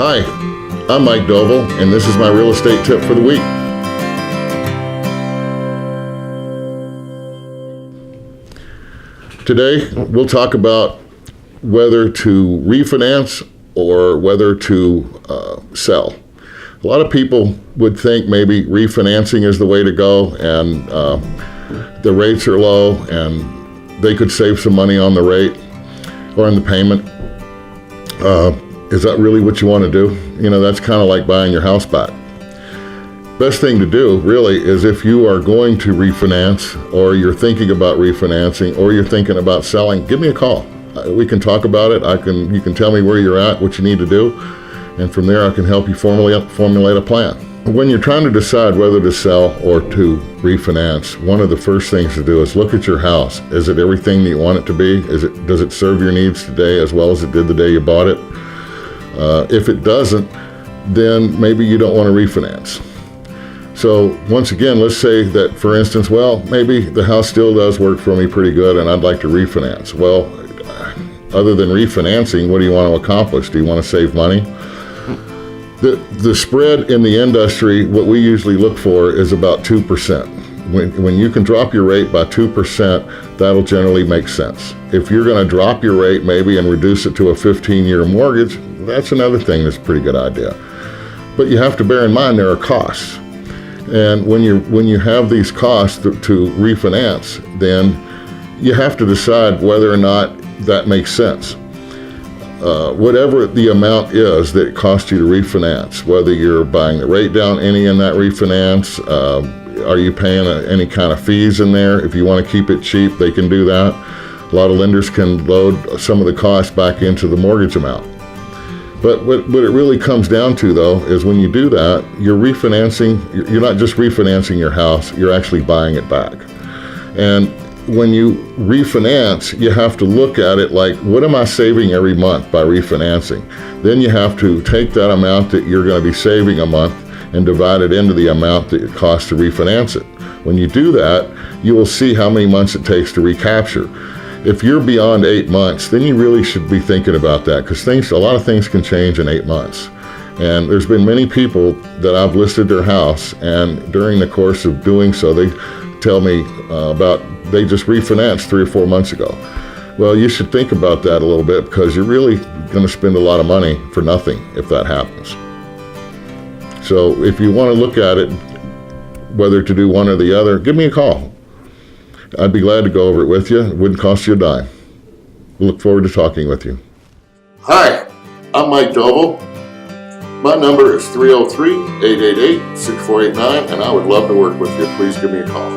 Hi, I'm Mike Doval, and this is my real estate tip for the week. Today, we'll talk about whether to refinance or whether to sell. A lot of people would think maybe refinancing is the way to go, and the rates are low, and they could save some money on the rate or on the payment. Is that really what you want to do? You know, that's kind of like buying your house back. Best thing to do, really, is if you are going to refinance, or you're thinking about refinancing, or you're thinking about selling, give me a call. We can talk about it. You can tell me where you're at, what you need to do, and from there I can help you formulate a plan. When you're trying to decide whether to sell or to refinance, one of the first things to do is look at your house. Is it everything that you want it to be? Does it serve your needs today as well as it did the day you bought it? If it doesn't, then maybe you don't want to refinance. So once again, let's say that, for instance, well, maybe the house still does work for me pretty good and I'd like to refinance. Well, other than refinancing, what do you want to accomplish? Do you want to save money? The spread in the industry, what we usually look for is about 2%. When you can drop your rate by 2%, that'll generally make sense. If you're going to drop your rate maybe and reduce it to a 15-year mortgage, that's another thing that's a pretty good idea. But you have to bear in mind there are costs. And when you have these costs to refinance, then you have to decide whether or not that makes sense. Whatever the amount is that it costs you to refinance, whether you're buying the rate down any in that refinance, are you paying any kind of fees in there? If you want to keep it cheap, they can do that. A lot of lenders can load some of the costs back into the mortgage amount. But what it really comes down to, though, is when you do that, you're refinancing. You're not just refinancing your house, you're actually buying it back. And when you refinance, you have to look at it like, what am I saving every month by refinancing? Then you have to take that amount that you're going to be saving a month and divide it into the amount that it costs to refinance it. When you do that, you will see how many months it takes to recapture. If you're beyond 8 months, then you really should be thinking about that, because a lot of things can change in 8 months. And there's been many people that I've listed their house, and during the course of doing so, they tell me they just refinanced 3 or 4 months ago. Well, you should think about that a little bit, because you're really going to spend a lot of money for nothing if that happens. So if you want to look at it, whether to do one or the other, give me a call. I'd be glad to go over it with you. It wouldn't cost you a dime. We look forward to talking with you. Hi, I'm Mike Doval. My number is 303-888-6489, and I would love to work with you. Please give me a call.